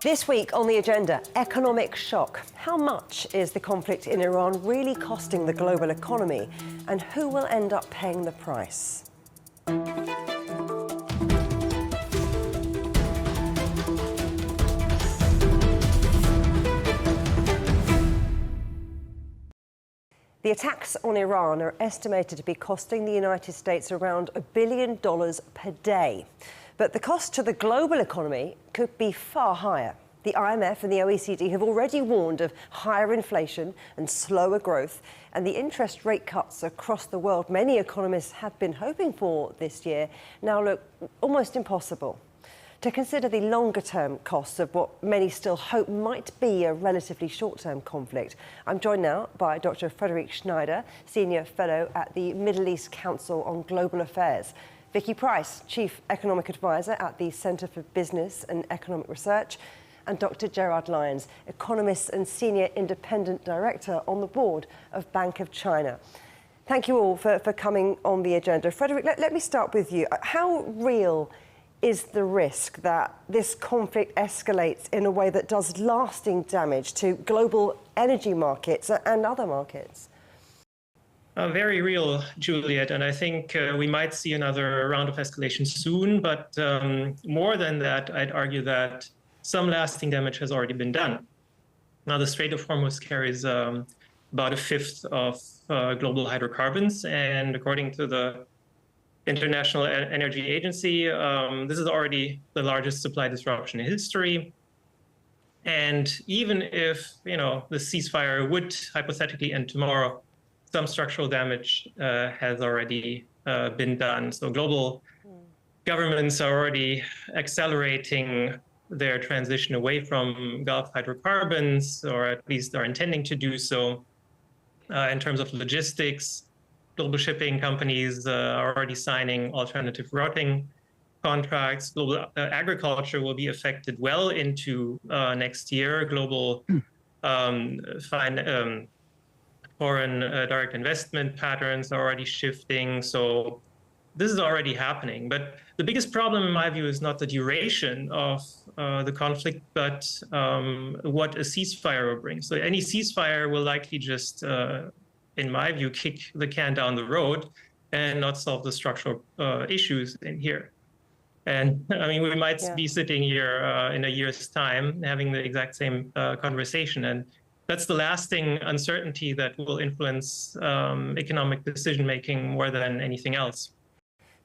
This week on the agenda, economic shock. How much is the conflict in Iran really costing the global economy, and who will end up paying the price? The attacks on Iran are estimated to be costing the United States around $1 billion per day. But the cost to the global economy could be far higher. The IMF and the OECD have already warned of higher inflation and slower growth, and the interest rate cuts across the world many economists have been hoping for this year now look almost impossible. To consider the longer-term costs of what many still hope might be a relatively short-term conflict, I'm joined now by Dr Frédéric Schneider, Senior Fellow at the Middle East Council on Global Affairs, Vicky Pryce, Chief Economic Advisor at the Centre for Business and Economic Research, and Dr Gerard Lyons, Economist and Senior Independent Director on the board of Bank of China. Thank you all for coming on the agenda. Frédéric, let me start with you. How real is the risk that this conflict escalates in a way that does lasting damage to global energy markets and other markets? Very real, Juliet, and I think we might see another round of escalation soon, but more than that, I'd argue that some lasting damage has already been done. Now, the Strait of Hormuz carries about a fifth of global hydrocarbons, and according to the International Energy Agency, this is already the largest supply disruption in history. And even if, the ceasefire would hypothetically end tomorrow, some structural damage has already been done. So global governments are already accelerating their transition away from Gulf hydrocarbons, or at least are intending to do so. In terms of logistics, global shipping companies are already signing alternative routing contracts. Global agriculture will be affected well into next year. Global foreign direct investment patterns are already shifting. So this is already happening. But the biggest problem, in my view, is not the duration of the conflict, but what a ceasefire will bring. So any ceasefire will likely just in my view, kick the can down the road and not solve the structural issues in here. And I mean, we might be sitting here in a year's time having the exact same conversation. And that's the lasting uncertainty that will influence economic decision-making more than anything else.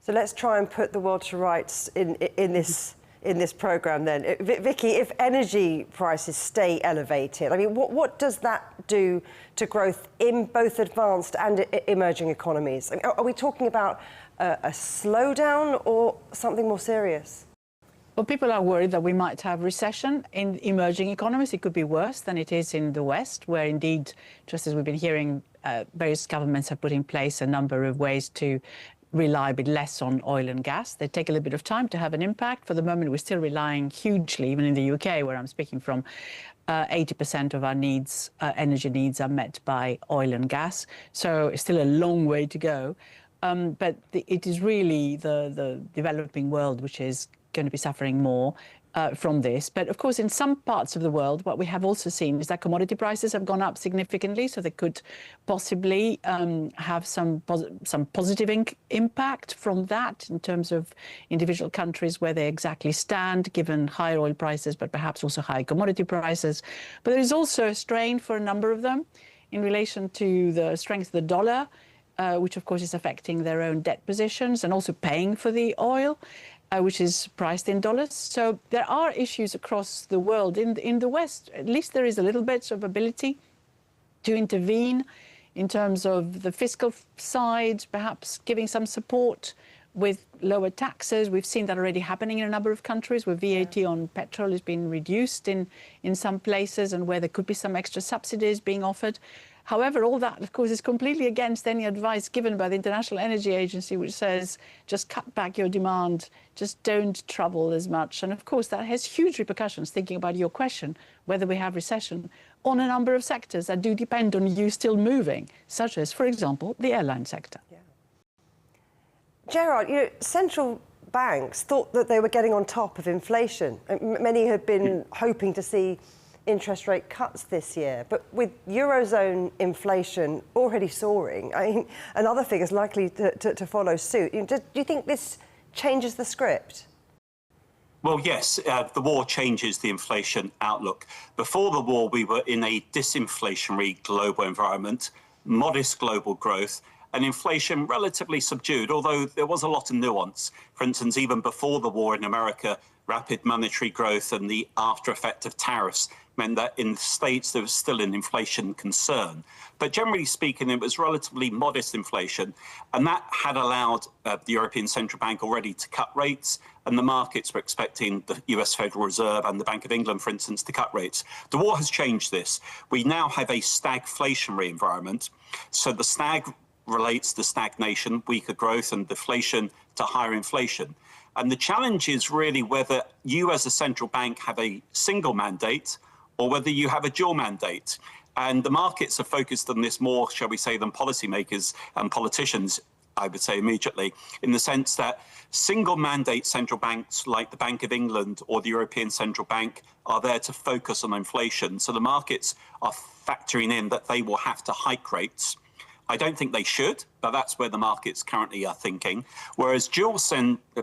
So let's try and put the world to rights in this programme then. Vicky, if energy prices stay elevated, I mean, what does that do to growth in both advanced and emerging economies? I mean, are we talking about a slowdown or something more serious? Well, people are worried that we might have recession in emerging economies. It could be worse than it is in the West, where indeed, just as we've been hearing, various governments have put in place a number of ways to rely a bit less on oil and gas. They take a little bit of time to have an impact. For the moment, we're still relying hugely, even in the UK, where I'm speaking from, 80% of our needs, energy needs, are met by oil and gas. So it's still a long way to go. But it is really the developing world which is going to be suffering more from this. But of course, in some parts of the world, what we have also seen is that commodity prices have gone up significantly, so they could possibly have some positive impact from that in terms of individual countries where they exactly stand, given higher oil prices, but perhaps also high commodity prices. But there is also a strain for a number of them in relation to the strength of the dollar, which of course is affecting their own debt positions and also paying for the oil, which is priced in dollars. So there are issues across the world. In the West, at least there is a little bit of ability to intervene in terms of the fiscal side, perhaps giving some support with lower taxes. We've seen that already happening in a number of countries where VAT on petrol has been reduced in some places and where there could be some extra subsidies being offered. However, all that, of course, is completely against any advice given by the International Energy Agency, which says just cut back your demand, just don't trouble as much. And of course, that has huge repercussions, thinking about your question, whether we have recession, on a number of sectors that do depend on you still moving, such as, for example, the airline sector. Yeah. Gerard, central banks thought that they were getting on top of inflation. Many had been hoping to see interest rate cuts this year, but with Eurozone inflation already soaring, and other figures likely to follow suit, do you think this changes the script? Well, yes, the war changes the inflation outlook. Before the war, we were in a disinflationary global environment, modest global growth, and inflation relatively subdued, although there was a lot of nuance. For instance, even before the war in America, rapid monetary growth and the after effect of tariffs meant that in the States there was still an inflation concern. But generally speaking, it was relatively modest inflation, and that had allowed the European Central Bank already to cut rates, and the markets were expecting the US Federal Reserve and the Bank of England, for instance, to cut rates. The war has changed this. We now have a stagflationary environment. So the stag relates to stagnation, weaker growth, and deflation to higher inflation. And the challenge is really whether you as a central bank have a single mandate or whether you have a dual mandate. And the markets are focused on this more, shall we say, than policymakers and politicians, I would say immediately, in the sense that single mandate central banks like the Bank of England or the European Central Bank are there to focus on inflation. So the markets are factoring in that they will have to hike rates. I don't think they should, but that's where the markets currently are thinking. Whereas dual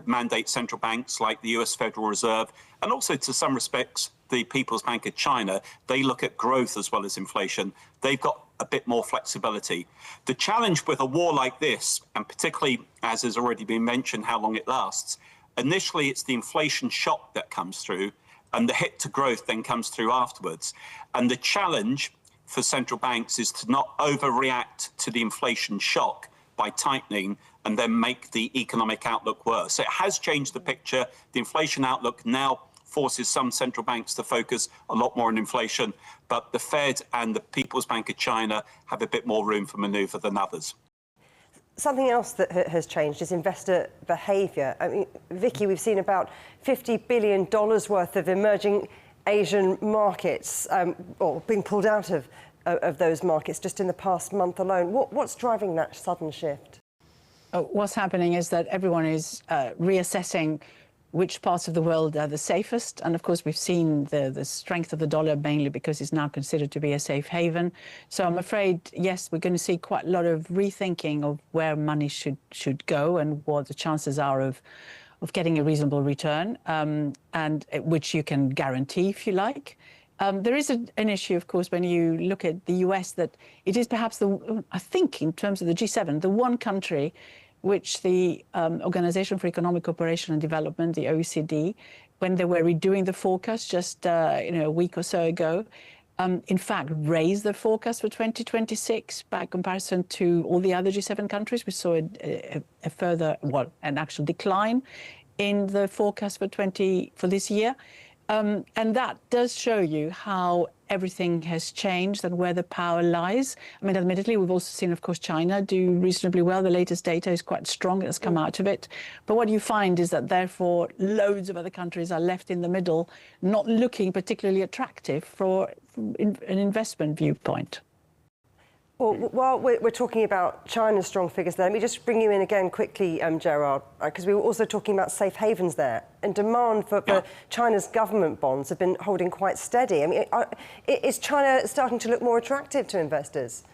mandate central banks like the US Federal Reserve, and also to some respects, the People's Bank of China, they look at growth as well as inflation. They've got a bit more flexibility. The challenge with a war like this, and particularly as has already been mentioned, how long it lasts, initially it's the inflation shock that comes through, and the hit to growth then comes through afterwards. And the challenge for central banks is to not overreact to the inflation shock by tightening and then make the economic outlook worse. It has changed the picture. The inflation outlook now forces some central banks to focus a lot more on inflation, but the Fed and the People's Bank of China have a bit more room for manoeuvre than others. Something else that has changed is investor behaviour. I mean, Vicky, we've seen about $50 billion worth of emerging Asian markets or being pulled out of those markets just in the past month alone. What's driving that sudden shift? What's happening is that everyone is reassessing which parts of the world are the safest. And of course, we've seen the strength of the dollar mainly because it's now considered to be a safe haven. So I'm afraid, yes, we're going to see quite a lot of rethinking of where money should go and what the chances are of getting a reasonable return, and which you can guarantee, if you like. There is an issue, of course, when you look at the US, that it is perhaps I think, in terms of the G7, the one country which the Organization for Economic Cooperation and Development, the OECD, when they were redoing the forecast just a week or so ago, in fact, raised the forecast for 2026 by comparison to all the other G7 countries. We saw a further, an actual decline in the forecast for this year. And that does show you how everything has changed and where the power lies. I mean, admittedly, we've also seen, of course, China do reasonably well. The latest data is quite strong. It has come out of it. But what you find is that, therefore, loads of other countries are left in the middle, not looking particularly attractive for an investment viewpoint. Well, while we're talking about China's strong figures there, let me just bring you in again quickly, Gerard, because we were also talking about safe havens there. And demand for China's government bonds have been holding quite steady. I mean, is China starting to look more attractive to investors?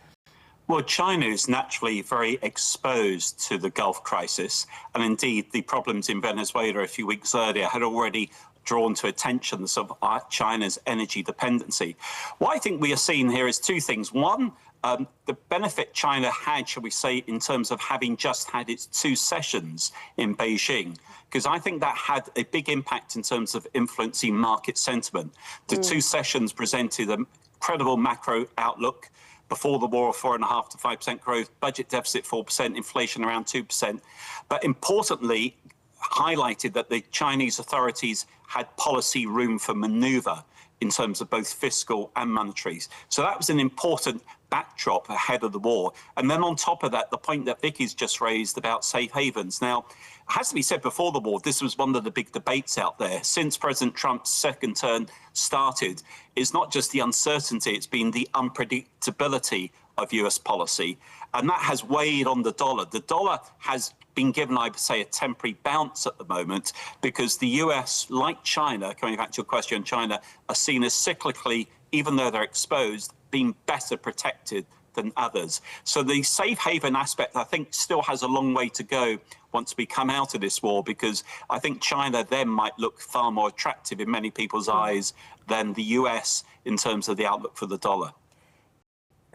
Well, China is naturally very exposed to the Gulf crisis. And indeed, the problems in Venezuela a few weeks earlier had already drawn to attention of China's energy dependency. What I think we are seeing here is two things. One, the benefit China had, shall we say, in terms of having just had its two sessions in Beijing, because I think that had a big impact in terms of influencing market sentiment. The two sessions presented an incredible macro outlook. Before the war, 4.5% to 5% growth, budget deficit 4%, inflation around 2%. But importantly, highlighted that the Chinese authorities had policy room for maneuver in terms of both fiscal and monetary. So that was an important backdrop ahead of the war. And then on top of that, the point that Vicky's just raised about safe havens. Now, it has to be said, before the war, this was one of the big debates out there. Since President Trump's second term started, it's not just the uncertainty, it's been the unpredictability of US policy, and that has weighed on the dollar. The dollar has been given, I would say, a temporary bounce at the moment because the US, like China, coming back to your question on China, are seen as cyclically, even though they're exposed, being better protected than others. So the safe haven aspect, I think, still has a long way to go once we come out of this war, because I think China then might look far more attractive in many people's eyes than the US in terms of the outlook for the dollar.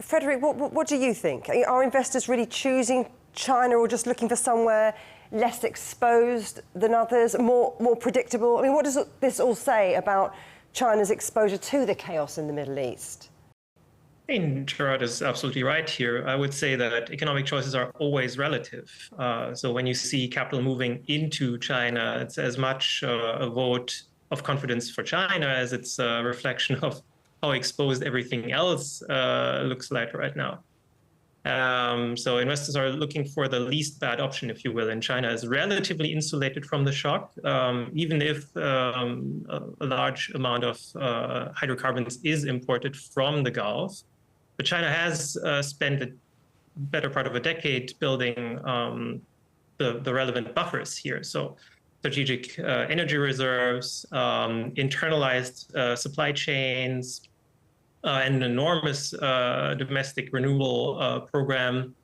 Frédéric, what do you think? Are investors really choosing China or just looking for somewhere less exposed than others, more predictable? I mean, what does this all say about China's exposure to the chaos in the Middle East? I mean, Gerard is absolutely right here. I would say that economic choices are always relative. So when you see capital moving into China, it's as much a vote of confidence for China as it's a reflection of how exposed everything else looks like right now. So investors are looking for the least bad option, if you will, and China is relatively insulated from the shock, even if a large amount of hydrocarbons is imported from the Gulf. But China has spent a better part of a decade building the relevant buffers here. So strategic energy reserves, internalized supply chains, and an enormous domestic renewable program.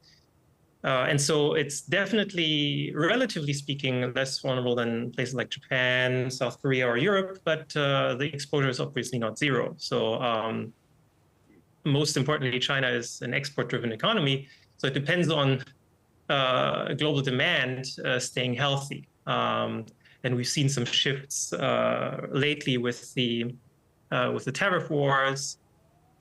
And so it's definitely, relatively speaking, less vulnerable than places like Japan, South Korea, or Europe, but the exposure is obviously not zero. So most importantly, China is an export-driven economy, so it depends on global demand staying healthy. And we've seen some shifts lately with the tariff wars.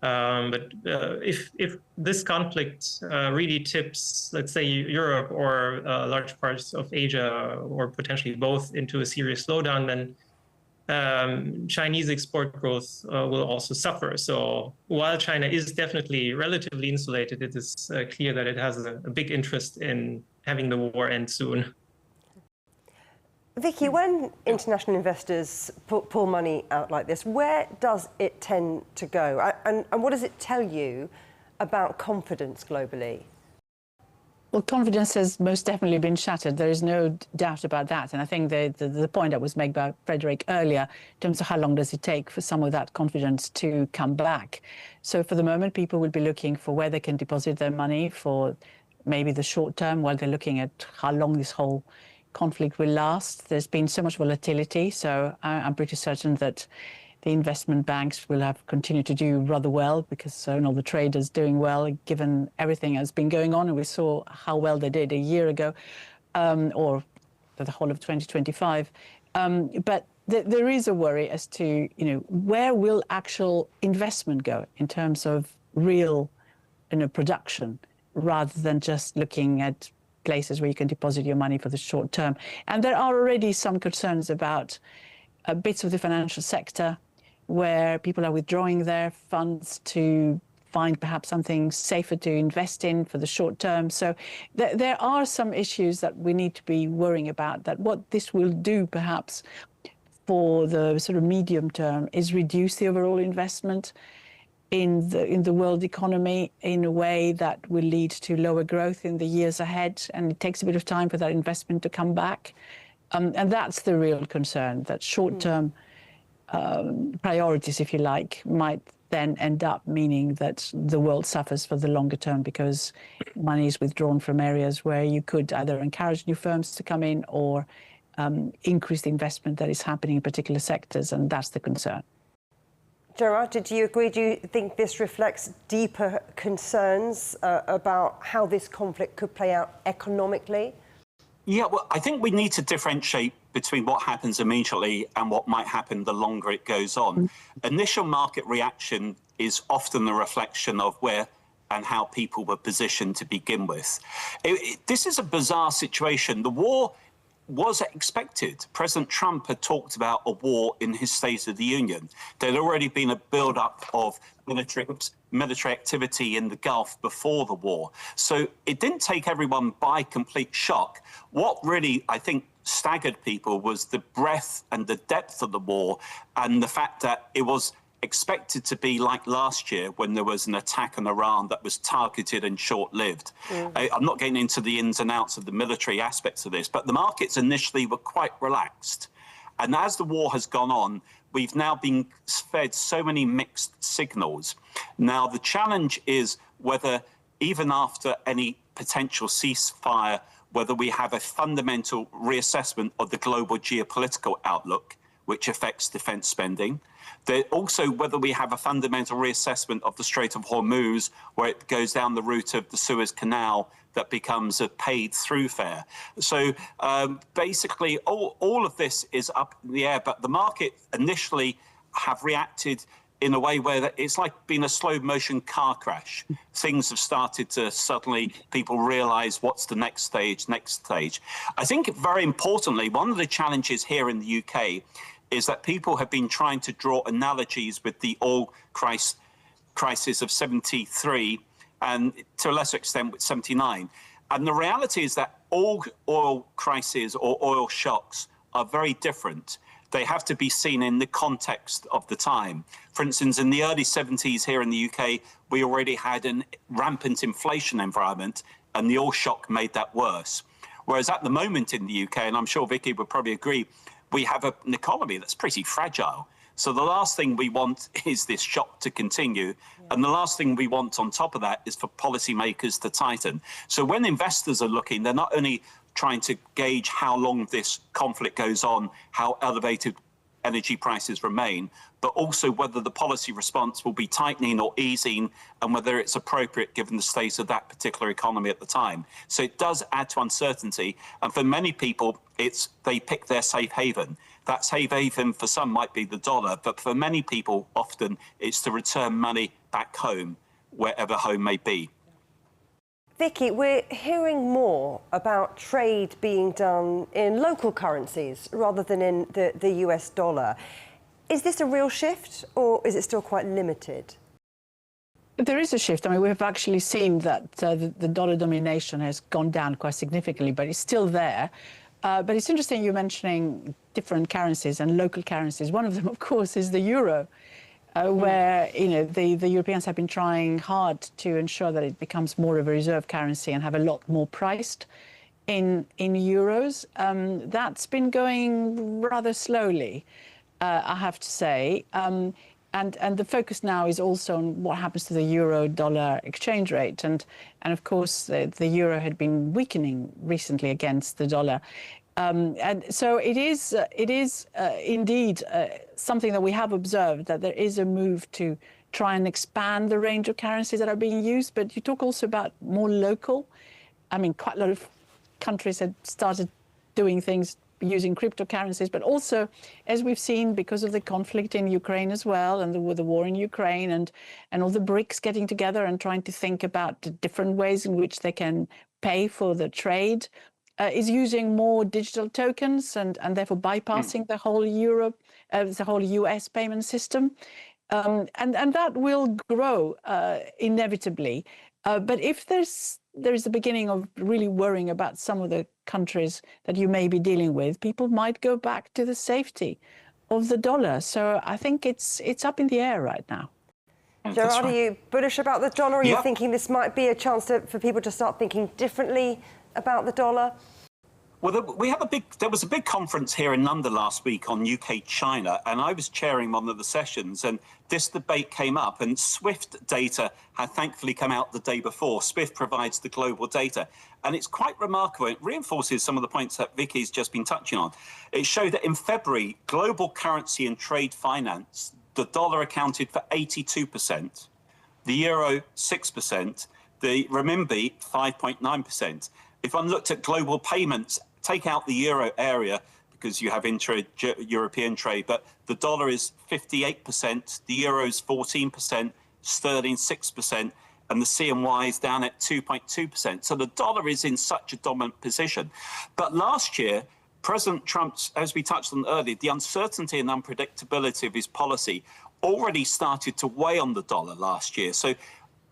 But if this conflict really tips, let's say, Europe or large parts of Asia, or potentially both, into a serious slowdown, then Chinese export growth will also suffer. So while China is definitely relatively insulated, it is clear that it has a big interest in having the war end soon. Vicky, when international investors pull money out like this, where does it tend to go? And what does it tell you about confidence globally? Well, confidence has most definitely been shattered. There is no doubt about that. And I think the point that was made by Frédéric earlier, in terms of how long does it take for some of that confidence to come back. So for the moment, people will be looking for where they can deposit their money for maybe the short term, while they're looking at how long this whole conflict will last. There's been so much volatility, so I'm pretty certain that the investment banks will have continued to do rather well, because all the traders doing well, given everything that's been going on. And we saw how well they did a year ago, or for the whole of 2025. But there is a worry as to, where will actual investment go in terms of real, production, rather than just looking at places where you can deposit your money for the short term. And there are already some concerns about bits of the financial sector where people are withdrawing their funds to find perhaps something safer to invest in for the short term. So there are some issues that we need to be worrying about, that what this will do perhaps for the sort of medium term is reduce the overall investment in the world economy in a way that will lead to lower growth in the years ahead. And it takes a bit of time for that investment to come back. And that's the real concern, that short-term priorities, if you like, might then end up meaning that the world suffers for the longer term, because money is withdrawn from areas where you could either encourage new firms to come in or increase the investment that is happening in particular sectors, and that's the concern. Gerard, do you agree? Do you think this reflects deeper concerns about how this conflict could play out economically? Yeah, well, I think we need to differentiate between what happens immediately and what might happen the longer it goes on. Initial market reaction is often the reflection of where and how people were positioned to begin with. This is a bizarre situation. The war was expected. President Trump had talked about a war in his State of the Union. There'd already been a build-up of military activity in the Gulf before the war. So it didn't take everyone by complete shock. What really, I think, staggered people was the breadth and the depth of the war, and the fact that it was expected to be like last year when there was an attack on Iran that was targeted and short-lived. I'm not getting into the ins and outs of the military aspects of this, but the markets initially were quite relaxed. And as the war has gone on, we've now been fed so many mixed signals. Now, the challenge is whether, even after any potential ceasefire, whether we have a fundamental reassessment of the global geopolitical outlook, which affects defense spending. Also, whether we have a fundamental reassessment of the Strait of Hormuz, where it goes down the route of the Suez Canal that becomes a paid thoroughfare. So basically, all of this is up in the air, but the market initially have reacted in a way where it's like being a slow motion car crash. Things have started to suddenly, people realize what's the next stage. I think very importantly, one of the challenges here in the UK is that people have been trying to draw analogies with the oil crisis of 73 and to a lesser extent with 79. And the reality is that all oil crises or oil shocks are very different. They have to be seen in the context of the time. For instance, in the early 70s here in the UK, we already had a rampant inflation environment, and the oil shock made that worse. Whereas at the moment in the UK, and I'm sure Vicky would probably agree, we have an economy that's pretty fragile. So the last thing we want is this shock to continue. And the last thing we want on top of that is for policymakers to tighten. So when investors are looking, they're not only trying to gauge how long this conflict goes on, how elevated energy prices remain, but also whether the policy response will be tightening or easing and whether it's appropriate given the state of that particular economy at the time. So it does add to uncertainty. And for many people, they pick their safe haven. That safe haven for some might be the dollar, but for many people, often it's to return money back home, wherever home may be. Vicky, we're hearing more about trade being done in local currencies rather than in the US dollar. Is this a real shift or is it still quite limited? There is a shift. I mean, we've actually seen that the dollar domination has gone down quite significantly, but it's still there. But it's interesting you're mentioning different currencies and local currencies. One of them, of course, is the euro. Where the Europeans have been trying hard to ensure that it becomes more of a reserve currency and have a lot more priced in euros. That's been going rather slowly, I have to say. And the focus now is also on what happens to the euro-dollar exchange rate. And of course, the euro had been weakening recently against the dollar. And so it is indeed something that we have observed, that there is a move to try and expand the range of currencies that are being used. But you talk also about more local. I mean, quite a lot of countries had started doing things using cryptocurrencies, but also, as we've seen, because of the conflict in Ukraine as well, and with the war in Ukraine, and all the BRICS getting together and trying to think about the different ways in which they can pay for the trade, is using more digital tokens and therefore bypassing the whole the whole US payment system. And that will grow inevitably. But if there is the beginning of really worrying about some of the countries that you may be dealing with, people might go back to the safety of the dollar. So I think it's up in the air right now. Gerard, are you bullish about the dollar? Are you thinking this might be a chance for people to start thinking differently about the dollar? Well, there was a big conference here in London last week on UK-China, and I was chairing one of the sessions, and this debate came up, and SWIFT data had thankfully come out the day before. SWIFT provides the global data, and it's quite remarkable. It reinforces some of the points that Vicky's just been touching on. It showed that in February, global currency and trade finance, the dollar accounted for 82%, the euro 6%, the renminbi 5.9%. If one looked at global payments, take out the euro area because you have intra-European trade, but the dollar is 58%, the euro is 14%, sterling 6%, and the CNY is down at 2.2%. So the dollar is in such a dominant position. But last year, President Trump's, as we touched on earlier, the uncertainty and unpredictability of his policy already started to weigh on the dollar last year. So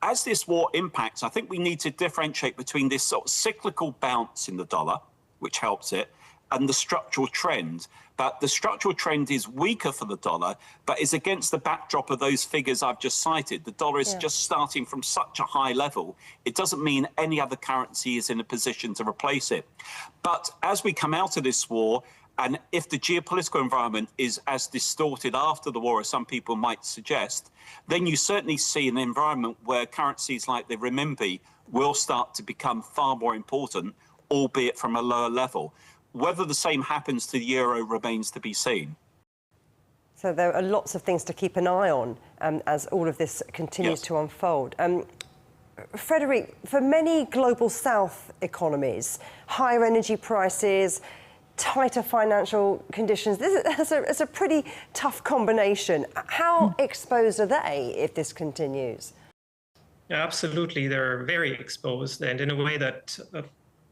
as this war impacts, I think we need to differentiate between this sort of cyclical bounce in the dollar, which helps it, and the structural trend. But the structural trend is weaker for the dollar, but is against the backdrop of those figures I've just cited. The dollar is just starting from such a high level. It doesn't mean any other currency is in a position to replace it. But as we come out of this war, and if the geopolitical environment is as distorted after the war as some people might suggest, then you certainly see an environment where currencies like the renminbi will start to become far more important, albeit from a lower level. Whether the same happens to the euro remains to be seen. So there are lots of things to keep an eye on as all of this continues to unfold. Frédéric, for many global south economies, higher energy prices, tighter financial conditions, it's a pretty tough combination. How exposed are they if this continues? Yeah, absolutely, they're very exposed, and in a way that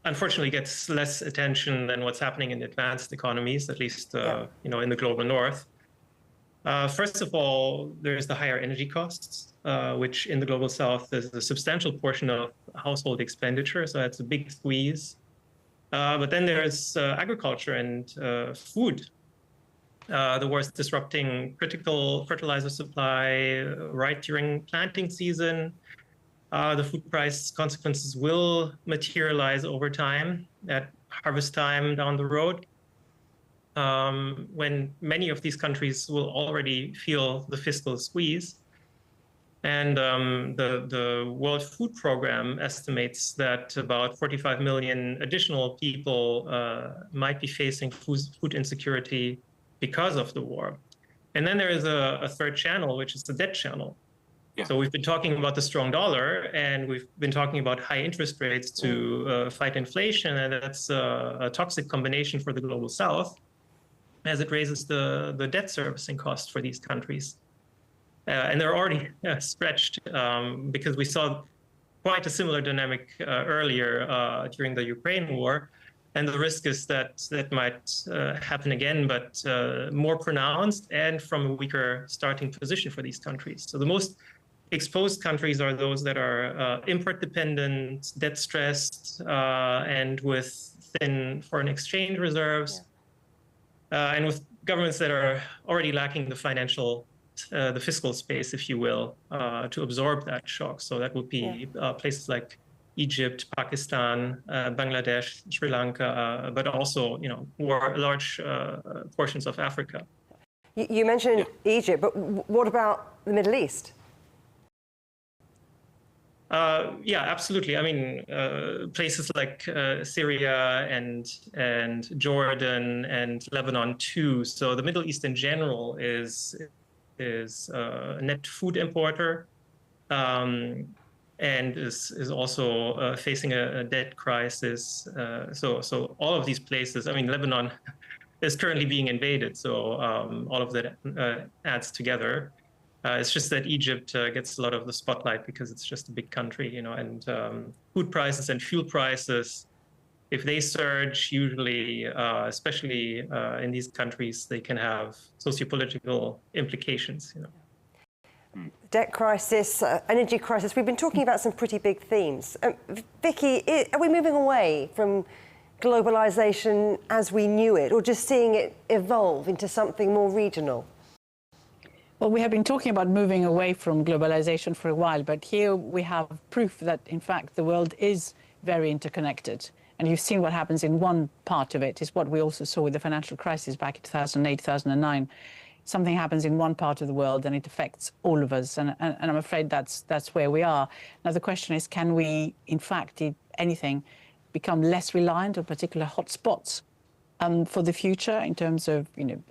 unfortunately gets less attention than what's happening in advanced economies, at least you know, in the global north. First of all, there's the higher energy costs, which in the global south is a substantial portion of household expenditure, so that's a big squeeze. But then there's agriculture and food. The war is disrupting critical fertilizer supply right during planting season. The food price consequences will materialize over time at harvest time down the road, when many of these countries will already feel the fiscal squeeze. And the World Food Program estimates that about 45 million additional people might be facing food insecurity because of the war. And then there is a third channel, which is the debt channel. Yeah. So we've been talking about the strong dollar, and we've been talking about high interest rates to fight inflation, and that's a toxic combination for the global south, as it raises the debt servicing cost for these countries. And they're already stretched because we saw quite a similar dynamic earlier during the Ukraine war. And the risk is that that might happen again, but more pronounced and from a weaker starting position for these countries. So the most exposed countries are those that are import dependent, debt stressed, and with thin foreign exchange reserves, and with governments that are already lacking the fiscal space, if you will, to absorb that shock. So that would be places like Egypt, Pakistan, Bangladesh, Sri Lanka, but also, you know, large portions of Africa. You mentioned Egypt, but what about the Middle East? Yeah, absolutely. I mean, places like Syria and Jordan and Lebanon too. So the Middle East in general is a net food importer, and is also facing a debt crisis. So all of these places. I mean, Lebanon is currently being invaded. So all of that adds together. It's just that Egypt gets a lot of the spotlight because it's just a big country, you know, and food prices and fuel prices, if they surge, usually, especially in these countries, they can have sociopolitical implications, you know. Debt crisis, energy crisis. We've been talking about some pretty big themes. Vicky, are we moving away from globalization as we knew it, or just seeing it evolve into something more regional? Well, we have been talking about moving away from globalization for a while, but here we have proof that, in fact, the world is very interconnected. And you've seen what happens in one part of it is what we also saw with the financial crisis back in 2008, 2009. Something happens in one part of the world and it affects all of us. And I'm afraid that's where we are. Now, the question is, can we, in fact, if anything, become less reliant on particular hotspots for the future in terms of, you know,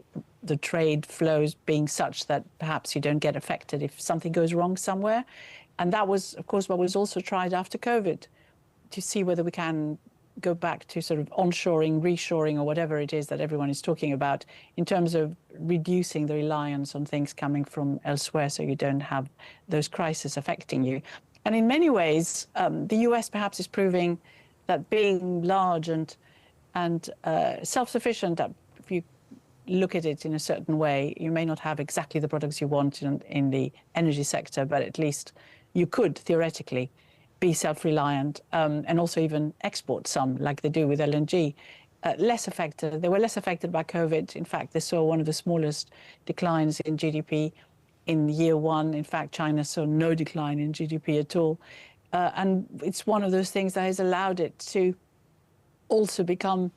the trade flows being such that perhaps you don't get affected if something goes wrong somewhere? And that was, of course, what was also tried after COVID, to see whether we can go back to sort of onshoring, reshoring, or whatever it is that everyone is talking about in terms of reducing the reliance on things coming from elsewhere so you don't have those crises affecting you. And in many ways, the US perhaps is proving that being large and self-sufficient, that if you look at it in a certain way, you may not have exactly the products you want in the energy sector, but at least you could theoretically be self-reliant and also even export some, like they do with LNG. less affected. They were less affected by COVID. In fact, they saw one of the smallest declines in GDP in year one. In fact, China saw no decline in GDP at all. And it's one of those things that has allowed it to also become,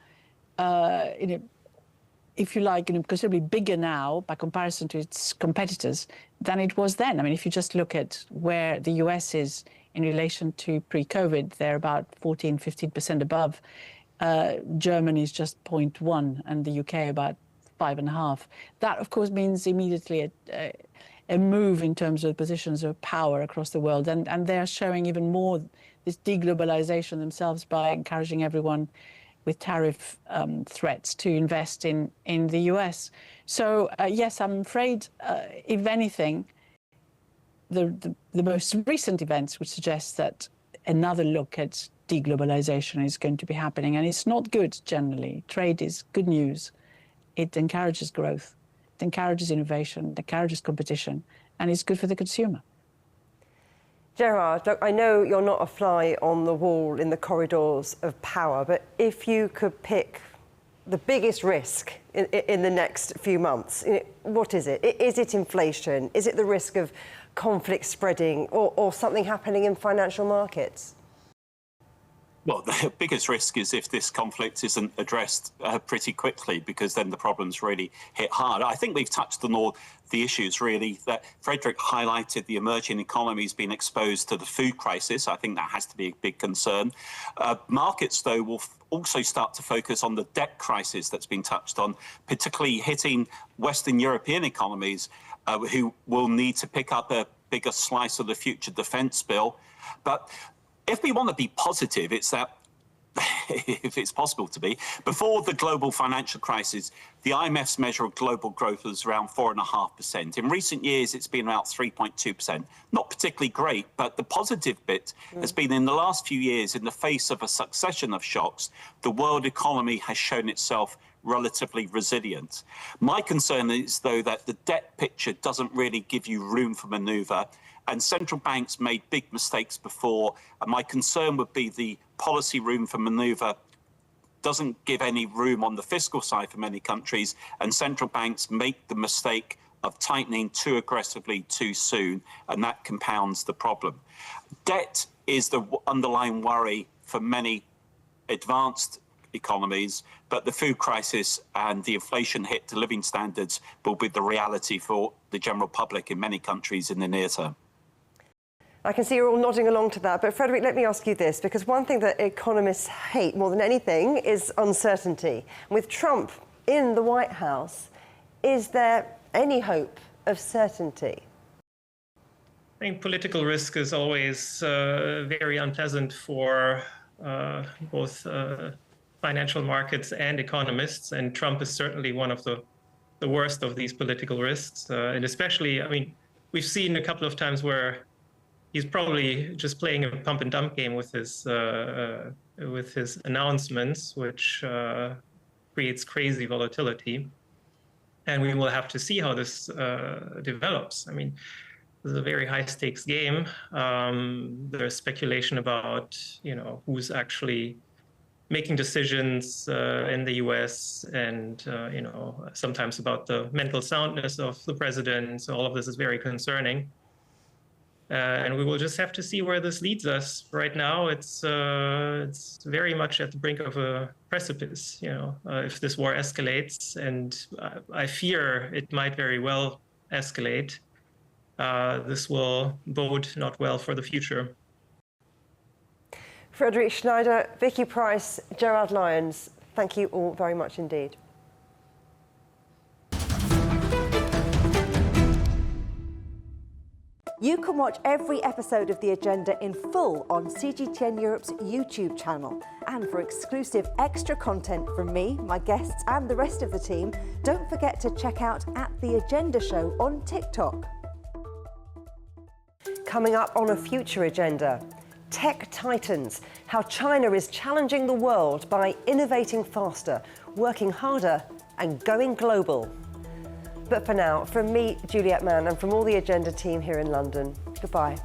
if you like, considerably bigger now by comparison to its competitors than it was then. I mean, if you just look at where the US is in relation to pre-COVID, they're about 14, 15% above. Germany is just 0.1 and the UK about 5.5. That, of course, means immediately a move in terms of positions of power across the world. And they're showing even more this deglobalization themselves by encouraging everyone with tariff threats to invest in the US. So, yes, I'm afraid, if anything, the most recent events would suggest that another look at deglobalization is going to be happening. And it's not good generally. Trade is good news. It encourages growth. It encourages innovation. It encourages competition. And it's good for the consumer. Gerard, look, I know you're not a fly on the wall in the corridors of power, but if you could pick the biggest risk in the next few months, what is it? Is it inflation? Is it the risk of conflict spreading or something happening in financial markets? Well, the biggest risk is if this conflict isn't addressed pretty quickly, because then the problems really hit hard. I think we've touched on all the issues, really, that Frédéric highlighted. The emerging economies being exposed to the food crisis. I think that has to be a big concern. Markets, though, will also start to focus on the debt crisis that's been touched on, particularly hitting Western European economies, who will need to pick up a bigger slice of the future defence bill. But if we want to be positive, it's that, if it's possible to be, before the global financial crisis, the IMF's measure of global growth was around 4.5%. In recent years, it's been about 3.2%. Not particularly great, but the positive bit has been in the last few years, in the face of a succession of shocks, the world economy has shown itself relatively resilient. My concern is, though, that the debt picture doesn't really give you room for manoeuvre. And central banks made big mistakes before. And my concern would be the policy room for manoeuvre doesn't give any room on the fiscal side for many countries. And central banks make the mistake of tightening too aggressively too soon. And that compounds the problem. Debt is the underlying worry for many advanced economies, but the food crisis and the inflation hit to living standards will be the reality for the general public in many countries in the near term. I can see you're all nodding along to that, but Frédéric, let me ask you this, because one thing that economists hate more than anything is uncertainty. With Trump in the White House, is there any hope of certainty? I think political risk is always very unpleasant for both financial markets and economists, and Trump is certainly one of the worst of these political risks. And especially, I mean, we've seen a couple of times where he's probably just playing a pump and dump game with his announcements, which creates crazy volatility. And we will have to see how this develops. I mean, this is a very high stakes game. There's speculation about, who's actually making decisions in the US, and sometimes about the mental soundness of the president. So all of this is very concerning. And we will just have to see where this leads us. Right now, it's very much at the brink of a precipice. If this war escalates, and I fear it might very well escalate, this will bode not well for the future. Frédéric Schneider, Vicky Pryce, Gerard Lyons, thank you all very much indeed. You can watch every episode of The Agenda in full on CGTN Europe's YouTube channel. And for exclusive extra content from me, my guests and the rest of the team, don't forget to check out @The Agenda Show on TikTok. Coming up on a future agenda, tech titans, how China is challenging the world by innovating faster, working harder and going global. But for now, from me, Juliet Mann, and from all the Agenda team here in London, goodbye.